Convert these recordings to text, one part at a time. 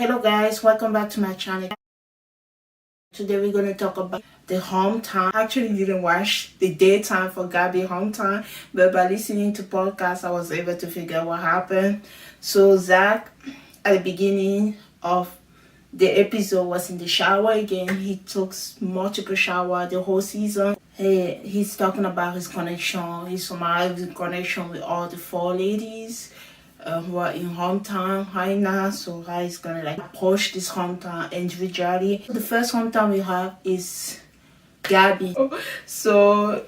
Hello guys, welcome back to my channel. Today we're going to talk about the hometown. I actually didn't watch the daytime for Gabby hometown, but by listening to podcasts I was able to figure out what happened. So Zach, at the beginning of the episode, was in the shower again. He took multiple showers the whole season. He's talking about his connection, his somehow connection with all the four ladies who are in hometown right now. So how he's gonna like approach this hometown individually. The first hometown we have is Gabby. So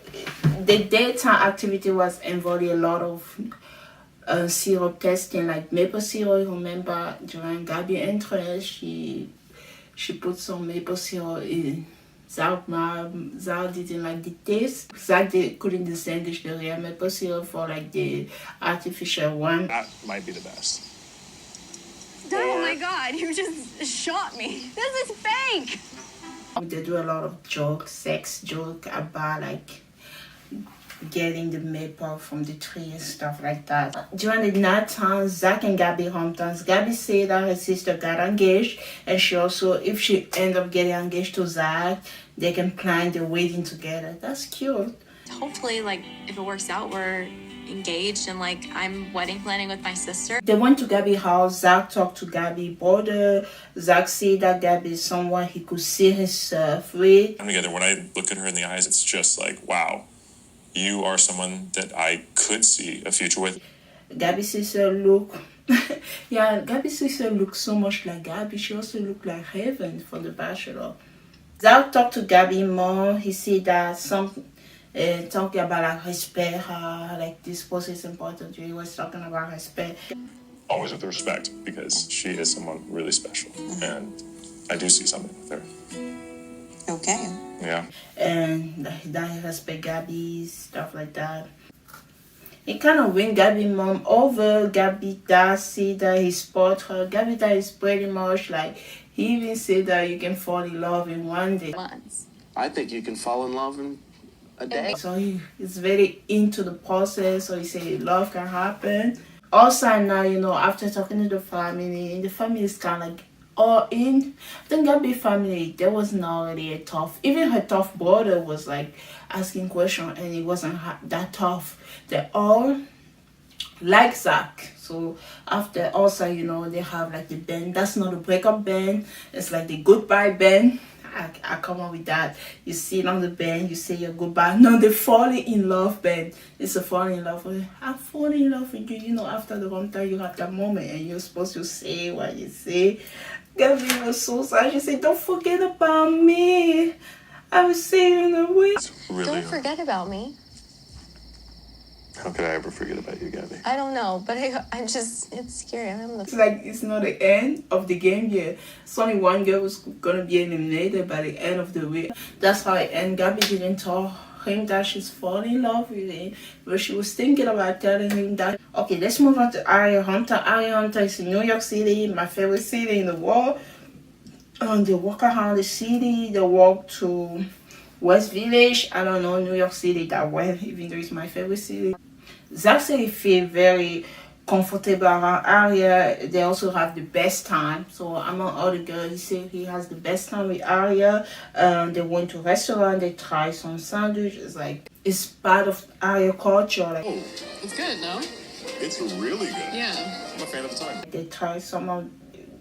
the daytime activity was involving a lot of syrup testing, like maple syrup. Remember during Gabby entrance, she put some maple syrup in. Zach didn't like the taste. Zach couldn't distinguish the real maple syrup for like the artificial one. That might be the best. Oh my god, you just shot me. This is fake. They do a lot of jokes, sex joke about like getting the maple from the tree and stuff like that. During the night time, Zach and Gabby hometowns, Gabby said that her sister got engaged, and she also, if she end up getting engaged to Zach, they can plan the wedding together. That's cute. Hopefully, like, if it works out, we're engaged and like I'm wedding planning with my sister. They went to Gabby's house. Zach talked to Gabby's brother. Zach said that Gabby is someone he could see himself with. Together, when I look at her in the eyes, it's just like, wow, you are someone that I could see a future with. Gabby's sister look Gabby's sister looks so much like Gabby. She also looked like Heaven from The Bachelor. Zach talked to Gabby more. He said that talking about like respect, like this person is important to you. He was talking about respect. Always with respect, because she is someone really special, and I do see something with her. Okay. Yeah. And that he respect Gabby, stuff like that. He kind of win Gabby mom over. Gabby dad said that he support her. Gabby dad is pretty much like, he even said that you can fall in love in one day. Months. I think you can fall in love in a day. So he is very into the process. So he said love can happen. Also now, after talking to the family is kind of like all in. I think Gabby family, there was not really a tough. Even her tough brother was like asking questions, and it wasn't that tough. They all like Zach. So after also, they have like the band. That's not a breakup band. It's like the goodbye band. I come up with that. You sit on the band, you say your goodbye. No, the falling in love band. It's a falling in love. I'm falling in love with you. After the hometown, you have that moment, and you're supposed to say what you say. Gabby was so sad. She said, "Don't forget about me. I will see you in the week." Really. Don't forget about me. How could I ever forget about you, Gabby? I don't know, but I just, it's scary. It's like it's not the end of the game yet. It's only one girl was gonna be eliminated by the end of the week. That's how it ended. Gabby didn't tell him that she's falling in love with him, but she was thinking about telling him that. Okay, let's move on to Aria Hunter. Aria Hunter is in New York City, my favorite city in the world. They walk around the city. They walk to West Village. I don't know New York City that well, even though it's my favorite city. Zach said he feels very comfortable around Aria. They also have the best time. So among all the girls, he said he has the best time with Aria. They went to a restaurant. They tried some sandwiches. Like, it's part of Aria culture. Like, It's good, no? It's really good. Yeah. I'm a fan of the time. they tried some of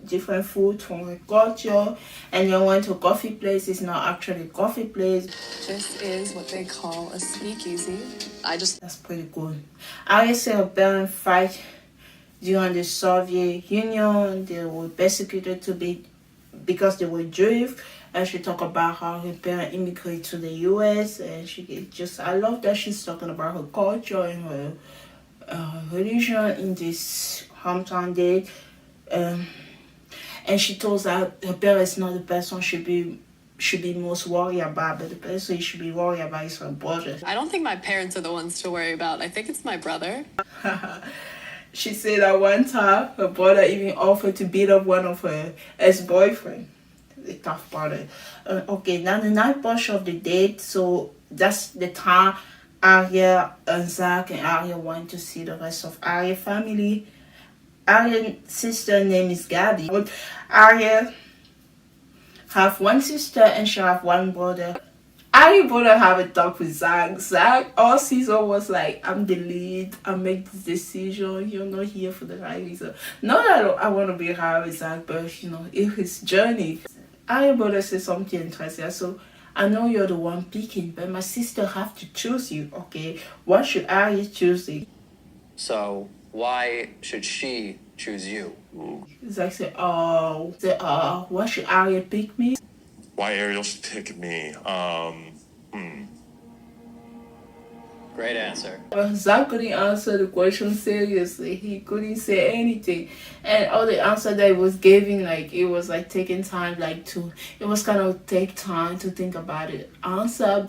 different food from her culture, and they went to a coffee place. It's not actually a coffee place. This is what they call a speakeasy. That's pretty good. Aria said her parents fight during the Soviet Union. They were persecuted because they were Jewish. And she talked about how her parents immigrated to the U.S. And I love that she's talking about her culture and her religion in this hometown date. And she told that her parents not the person should be most worried about, but the person you should be worried about is her brother. I don't think my parents are the ones to worry about. I think it's my brother. She said that one time her brother even offered to beat up one of her ex-boyfriend. The tough brother. Okay, now the night portion of the date. So that's the time Aria and Zach and Aria went to see the rest of Aria family. Aria's sister name is Gabby. But Aria have one sister and she have one brother. I wanna have a talk with Zach. Zach all season was like, I'm the lead, I make this decision, you're not here for the right reason. Not that I wanna be high with Zach, but you know, it's his journey. I wanna say something interesting. So I know you're the one picking, but my sister have to choose you, okay? Why should I choose you? So why should she choose you? Zach said, why should Arya pick me? Why Ariel should pick me? Great answer. Zach couldn't answer the question seriously. He couldn't say anything, and all the answer that he was giving, like it was like taking time, it was kind of take time to think about it. Answer.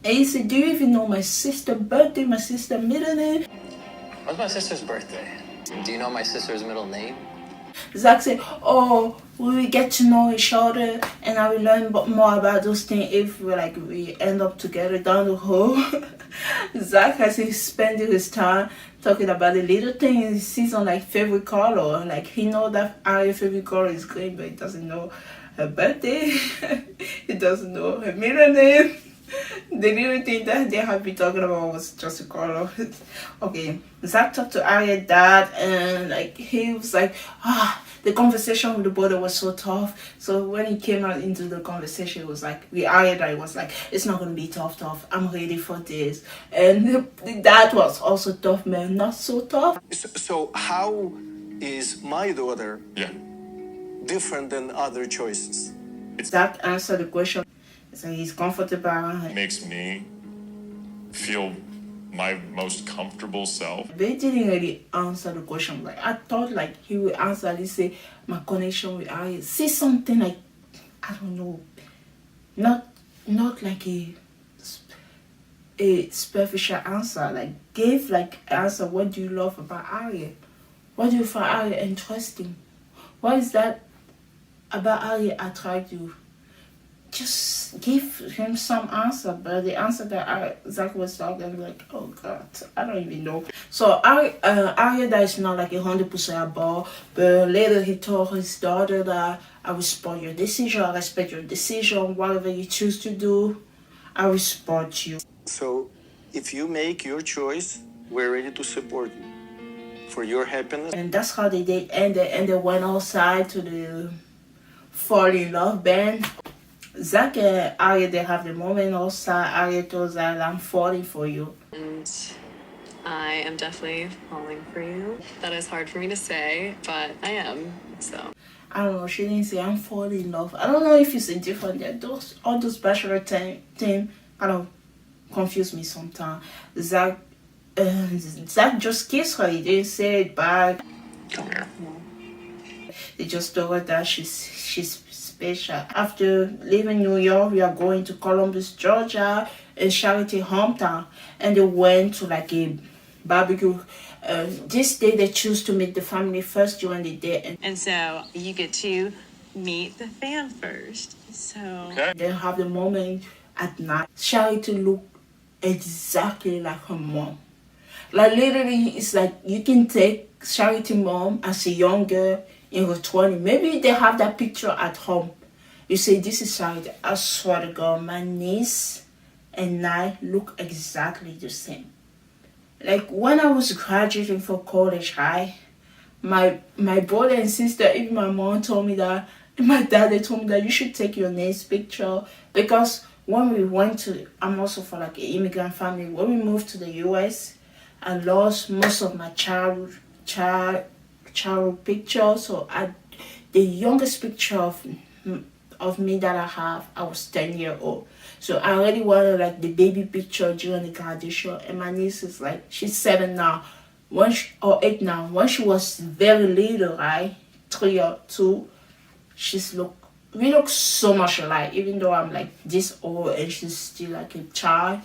And he said, "Do you even know my sister's birthday? My sister's middle name?" What's my sister's birthday? Do you know my sister's middle name? Zach said, "Oh, we will get to know each other, and I will learn more about those things if we end up together down the road." Zach has spent his time talking about the little things he sees on like favorite color. Like he know that our favorite color is green, but he doesn't know her birthday. He doesn't know her middle name. The little thing that they have been talking about was just a color. Okay, Zach talked to Arya's dad, and like he was like, the conversation with the brother was so tough. So when he came out into the conversation, it was like with Arya dad, it was like, it's not gonna be tough. I'm ready for this. And the dad was also tough, man, not so tough. So how is my daughter Yeah. different than other choices? Zach answered the question. So he's comfortable around her. It makes me feel my most comfortable self. They didn't really answer the question. Like I thought like he would answer, he say my connection with Arya. Say something like, I don't know, not like a superficial answer. Like give like answer, what do you love about Arya? What do you find Arya interesting? What is that about Arya attract you? Just give him some answer, but the answer that Zach was talking, like, oh god, I don't even know. So Arya that is not like 100% about, but later he told his daughter that I respect your decision, I respect your decision, whatever you choose to do, I respect you. So if you make your choice, we're ready to support you for your happiness. And that's how they did ended, and they went outside to the Fall in Love band. Zach and Arya, they have the moment outside. Arya told Zach, I'm falling for you. And I am definitely falling for you. That is hard for me to say, but I am, so. I don't know, she didn't say I'm falling in love. I don't know if it's a different, all those Bachelor team kind of confuse me sometimes. Zach just kissed her, he didn't say it back. Come here. They just told her that she's special. After leaving New York, we are going to Columbus, Georgia, in Charity hometown, and they went to like a barbecue. This day they choose to meet the family first during the day, And so you get to meet the fam first. So Okay. and then have the moment at night. Charity looked exactly like her mom. Like literally, it's like you can take Charity mom as a young girl in her 20s. Maybe they have that picture at home. You say, this is Charity. I swear to God, my niece and I look exactly the same. Like when I was graduating for college high, my brother and sister, even my mom told me that, and my dad, they told me that you should take your niece picture, because when we went to, I'm also for like an immigrant family, when we moved to the US, I lost most of my child picture. So the youngest picture of me that I have, I was 10 years old. So I already wanted like the baby picture during the graduation, and my niece is like, she's 7 now, or 8 now. When she was very little, right, 3 or 2, we look so much alike, even though I'm like this old and she's still like a child.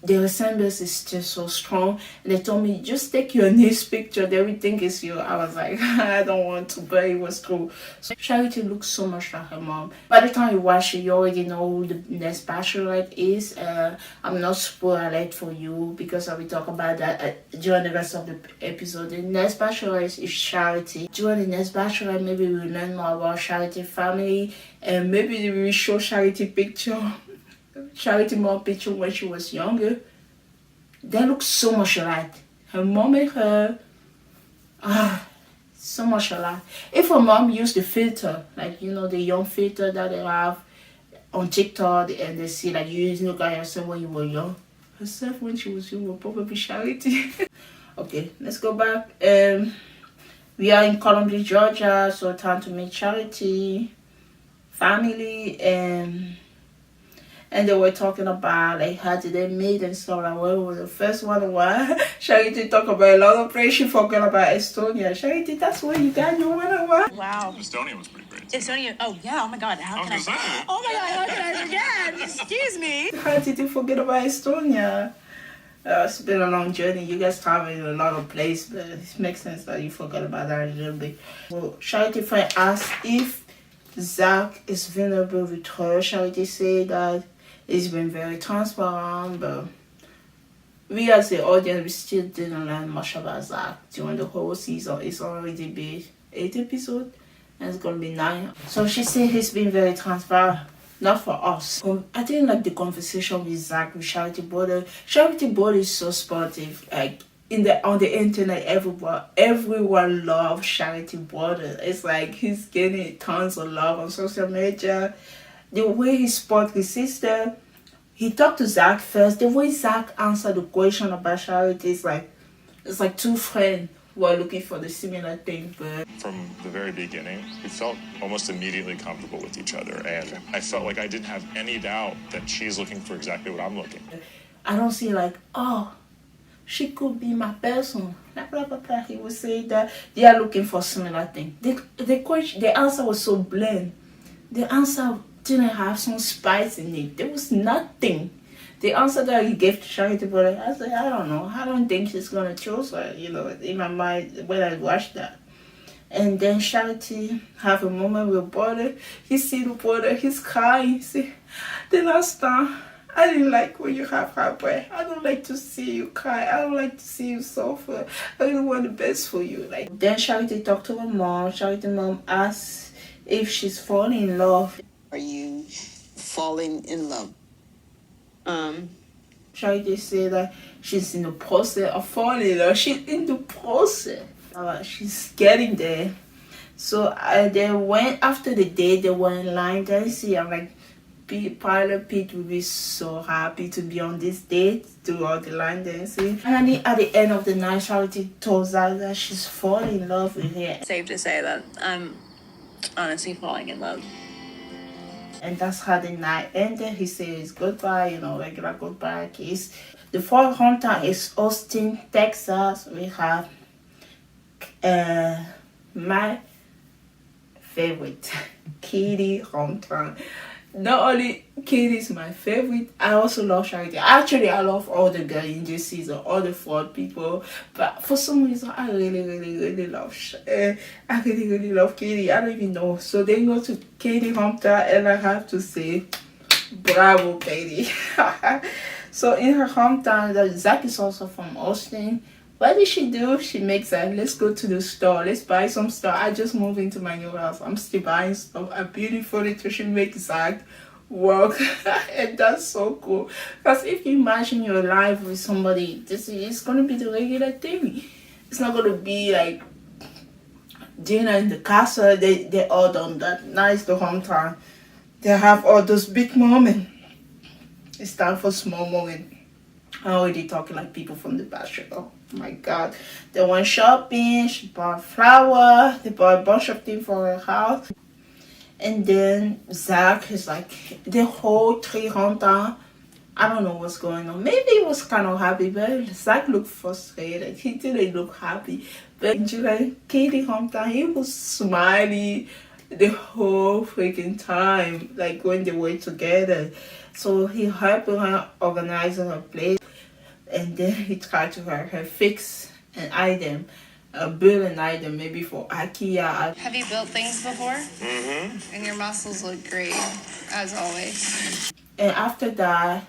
the resemblance is still so strong. And they told me, just take your niece picture, they will think it's you. I was like, I don't want to, but it was true. So Charity looks so much like her mom. By the time you watch it, you already know who the next Bachelorette is. I'm not spoiling it for you because I will talk about that during the rest of the episode. The next Bachelorette is Charity. During the next Bachelorette, maybe we'll learn more about Charity family, and maybe we will show Charity picture. Charity mom picture when she was younger. They look so much alike. Her mom and her, so much alike. If her mom used the filter, like the young filter that they have on TikTok, and they see like you look at yourself when you were young, herself when she was young will probably Charity. Okay, let's go back. We are in Columbia, Georgia, so time to meet Charity family, and they were talking about like how did they meet and stuff. Like what was the first one? Why Charity talk about a lot of place. She forgot about Estonia. Charity, that's where you got your 101. Wow. Estonia was pretty great. Estonia. Oh yeah. Oh my God. How can I? Say. Oh my God. How can I forget? Excuse me. How did you forget about Estonia? It's been a long journey. You guys traveled a lot of places, but it makes sense that you forgot about that a little bit. So Charity friend asked if Zach is vulnerable with her. Charity said that he's been very transparent, but we as the audience, we still didn't learn much about Zach during the whole season. It's already been 8 episodes, and it's gonna be 9. So she said he's been very transparent. Not for us. I didn't like the conversation with Zach with Charity Border. Charity Border is so sportive. Like on the internet, everyone loves Charity Border. It's like he's getting tons of love on social media. The way he spoke his sister, he talked to Zach first. The way Zach answered the question about Charity is like it's like two friends who are looking for the similar thing, but From the very beginning, we felt almost immediately comfortable with each other, and I felt like I didn't have any doubt that she's llooking for exactly what I'm looking. I don't see like, oh, she could be my person. Blah, blah, blah, blah. He would say that they are looking for similar thing. The answer was so bland. The answer didn't have some spice in it. There was nothing. The answer that he gave to Charity, but I said, I don't know. I don't think she's gonna choose her. In my mind when I watched that. And then Charity have a moment with Border. He see the Border, he's crying. He say, the last time I didn't like when you have heartbreak. I don't like to see you cry. I don't like to see you suffer. I really want the best for you. Like then Charity talked to her mom. Charity mom asked if she's falling in love. Are you falling in love? Charity said that she's in the process of falling in love. She's in the process. She's getting there. So they went after the date. They were in line dancing. I'm like, Pilot Pete will be so happy to be on this date throughout the line dancing. And at the end of the night, Charity told Zach that she's falling in love with him. Safe to say that I'm honestly falling in love. And that's how the night ended. He says goodbye, regular goodbye kiss. The fourth hometown is Austin, Texas. We have my favorite, Katie hometown. Not only Katie is my favorite, I also love Charity. Actually, I love all the girls in this season, all the 4 people. But for some reason, I really, really, really love I really, really love Katie. I don't even know. So they go to Katie hometown, and I have to say, bravo, Katie. So in her hometown, Zach is also from Austin. What did she do? She makes that, let's go to the store. Let's buy some stuff. I just moved into my new house. I'm still buying stuff. A beautiful furniture. She makes Zach work. And that's so cool. Because if you imagine your life with somebody, it's going to be the regular thing. It's not going to be like dinner in the castle. They all done that. Now it's the hometown. They have all those big moments. It's time for small moments. I'm already talking like people from the Bachelor. Oh my God. They went shopping. She bought flour. They bought a bunch of things for her house. And then Zach is like, the whole tree hometown. I don't know what's going on. Maybe he was kind of happy, but Zach looked frustrated. He didn't look happy. But in July, Katie hometown, he was smiley. the whole freaking time, like when they were together. So he helped her organize her place, and then he tried to help her fix an item, build an item maybe for IKEA. Have you built things before? Mm-hmm. And your muscles look great, as always. And after that,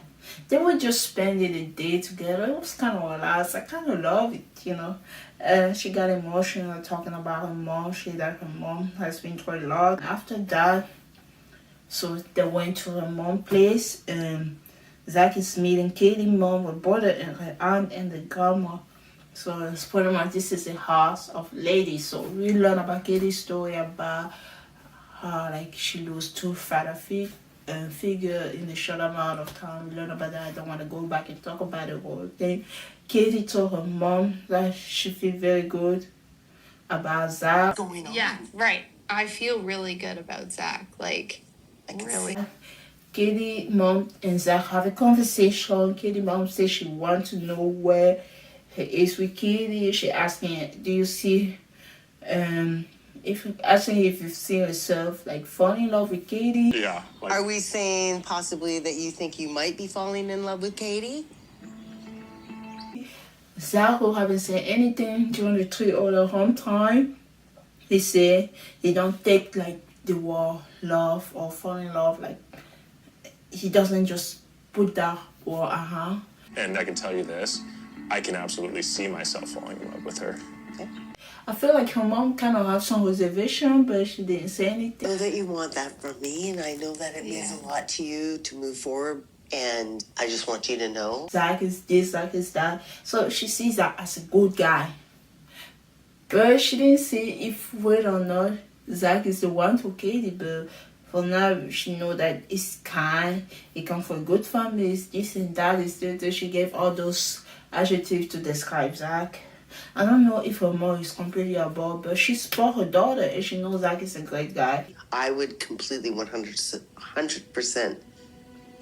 they were just spending the day together. It was kind of relaxed. I kind of love it, you know. She got emotional talking about her mom. She that her mom has been through a lot. After that, so they went to her mom's place, and Zach is meeting Katie's mom, her brother, and her aunt, and the grandma. So it's pretty much this is a house of ladies. So we learn about Katie's story about how like she lost two father figure in a short amount of time. We learn about that. I don't want to go back and talk about the whole thing. Katie told her mom that she feel very good about Zach. Yeah, right. I feel really good about Zach. Like really. Katie mom and Zach have a conversation. Katie mom says she wants to know where he is with Katie. She asking, do you see if you've seen yourself like falling in love with Katie? Yeah. Like, Are we saying possibly that you think you might be falling in love with Katie? Zach, who haven't said anything during the 3 hour home time, he said he don't take like the word love or fall in love, like he doesn't just put that word and I can tell you this, I can absolutely see myself falling in love with her. I feel like her mom kind of had some reservation, but she didn't say I anything. know that you want that from me, and I know that it means a lot to you to move forward, and I just want you to know. Zach is this, Zach is that. So she sees that as a good guy. But she didn't see if whether or not Zach is the one for Katie, but for now she know that it's kind, he comes from a good family, it's this and that, is that. She gave all those adjectives to describe Zach. I don't know if her mom is completely above, but she spoke her daughter and she knows Zach is a great guy. I would completely 100%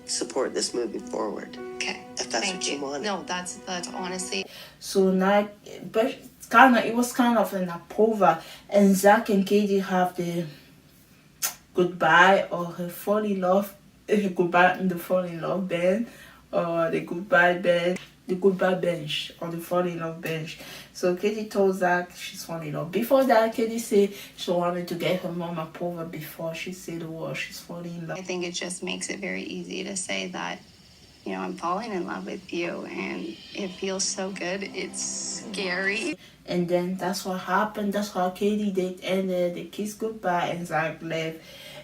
support this moving forward. Okay. If that's Thank what you want. No, that's honestly. So now, but it was kind of an approval, and Zach and Katie have the goodbye or her fall in love, goodbye in the fall in love band, or the goodbye band. The goodbye bench or the fall in love bench. So Katie told Zach she's falling in love. Before that, Katie said she wanted to get her mom approval before she said the word she's falling in love. I think it just makes it very easy to say that, you know, I'm falling in love with you, and it feels so good. It's scary. And then that's what happened. That's how Katie date ended. They kissed goodbye and Zach left.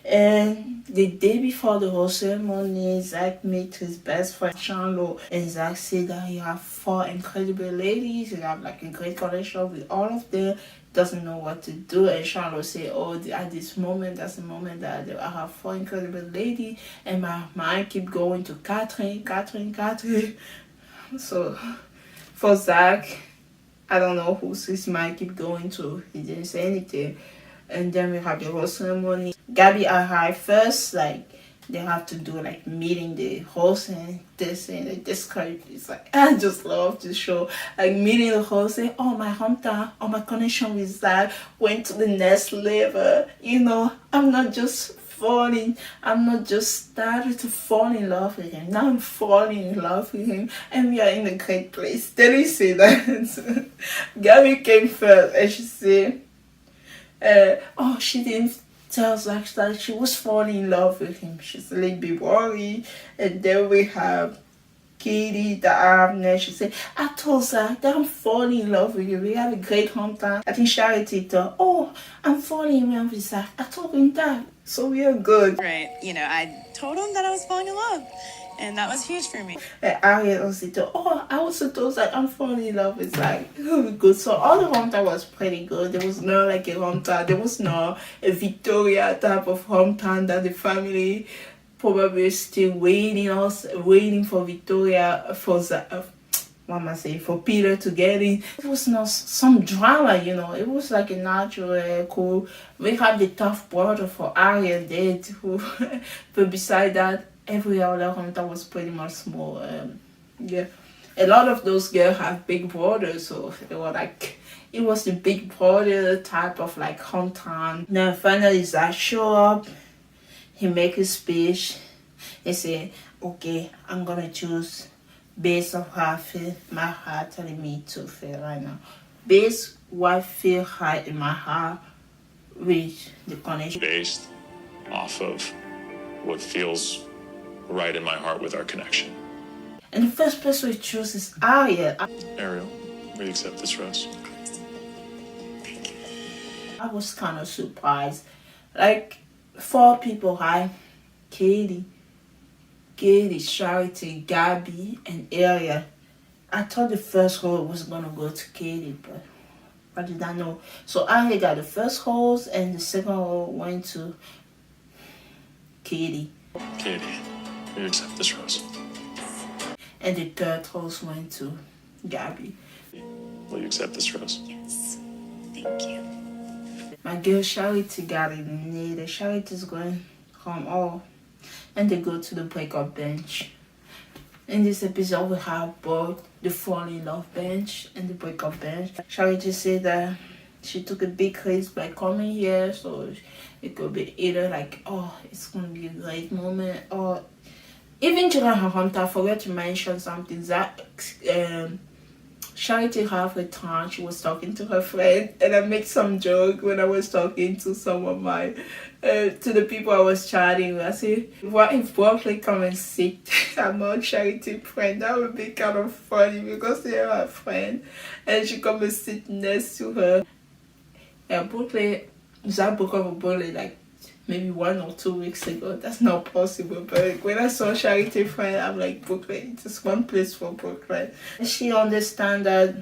And the day before the whole ceremony, Zach met his best friend Charlotte, and Zach said that he have 4 incredible ladies. He have like a great connection with all of them. Doesn't know what to do, and Charlotte said, "Oh, at this moment, that's the moment that I have 4 incredible ladies, and my mind keep going to Catherine. So for Zach, I don't know who's his mind keep going to. He didn't say anything. And then we have the whole ceremony. Gabby arrived first, like they have to do like meeting the host and this and this kind. It's like I just love the show. Like meeting the host and oh my hometown, oh my connection with Zach went to the next level. You know, I'm not just started to fall in love with him. Now I'm falling in love with him, and we are in a great place. Did you say that? Gabby came first, and she said, she didn't tell Zach that she was falling in love with him. She's a little bit worried. And then we have Katie, the Arab, she said, I told Zach that I'm falling in love with you. We have a great hometown. I think Charity thought, I'm falling in love with Zach. I told him that. So we are good. Right. You know, I told him that I was falling in love. And that was huge for me. And Ariel also thought, I also told Zach I'm falling in love with Zach. Good. So all the hometown was pretty good. There was not like a hometown. There was not a Victoria type of hometown that the family probably still waiting for Victoria for for Peter to get in. It was not some drama, you know. It was like a natural, cool. We had the tough brother for Ariel did, but beside that, every other hometown was pretty much small. A lot of those girls have big brothers, so they were like It was the big brother type of like hometown. Then finally Zach show up. He make his speech. He say, okay, I'm gonna choose based on how I feel, my heart telling me to feel right now. Based what I feel high in my heart with the connection. Based off of what feels right in my heart with our connection. And the first person we choose is Ariel. Ariel, will you accept this rose? I was kind of surprised. Like, 4 people, hi, Katie, Charity, Gabby, and Ariel. I thought the first rose was gonna go to Katie, but I did not know. So Ariel got the first rose, and the second rose went to Katie. Katie, will you accept this rose? And the third rose went to Gabby. Will you accept this rose? Yes. Thank you. My girl Charity got eliminated. Charity's going home all. And they go to the breakup bench. In this episode, we have both the fall in love bench and the breakup bench. Charity said that she took a big risk by coming here, so it could be either like, oh, it's gonna be a great moment, or even during her hunt, I forgot to mention something that Charity halfway time she was talking to her friend, and I made some joke when I was talking to some of my to the people I was chatting with. I said, what if Berkeley come and sit among Charity friend? That would be kind of funny because they're her friend and she come and sit next to her. Yeah, Berkeley, Zach broke up with Berkeley like maybe 1 or 2 weeks ago. That's not possible. But when I saw Charity friend, I'm like, Brooklyn, just one place for Brooklyn. And she understand that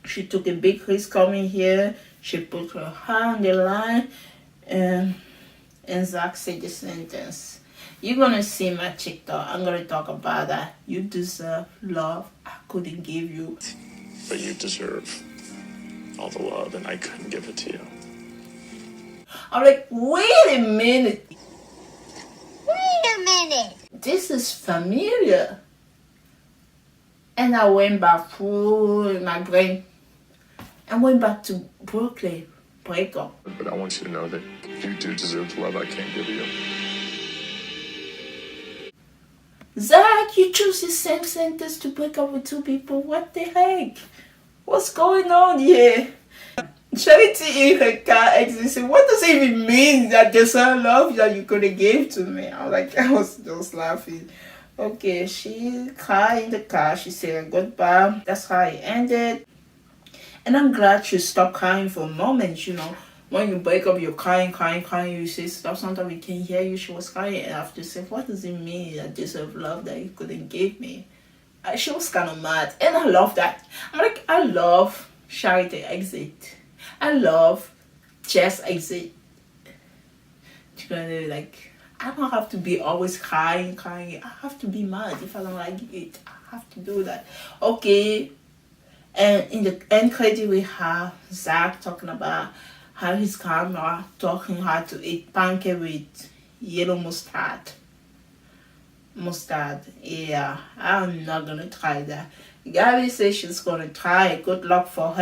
she took a big risk coming here. She put her hand on the line, and Zach said the sentence. You're gonna see my TikTok. I'm gonna talk about that. You deserve love I couldn't give you. But you deserve all the love, and I couldn't give it to you. I'm like, wait a minute. This is familiar. And I went back through my brain and went back to Brooklyn breakup. But I want you to know that you do deserve the love I can't give you. Zach, you choose the same sentence to break up with 2 people. What the heck? What's going on here? Charity in her car existed. What does it even mean that there's a love that you could have gave to me? I was just laughing. Okay, she cried in the car. She said goodbye. That's how it ended. And I'm glad she stopped crying for a moment, you know. When you break up, you're crying. You say stop. Sometimes we can hear you. She was crying. And after say, what does it mean that there's a love that you couldn't give me? She was kind of mad. And I love that. I'm like, I love Charity exit. I love Jess exit. Like, I don't have to be always crying. I have to be mad if I don't like it. I have to do that. Okay. And in the end credit, we have Zach talking about how his grandma taught him how to eat pancake with yellow mustard. Yeah, I'm not gonna try that. Gabby says she's gonna try. Good luck for her.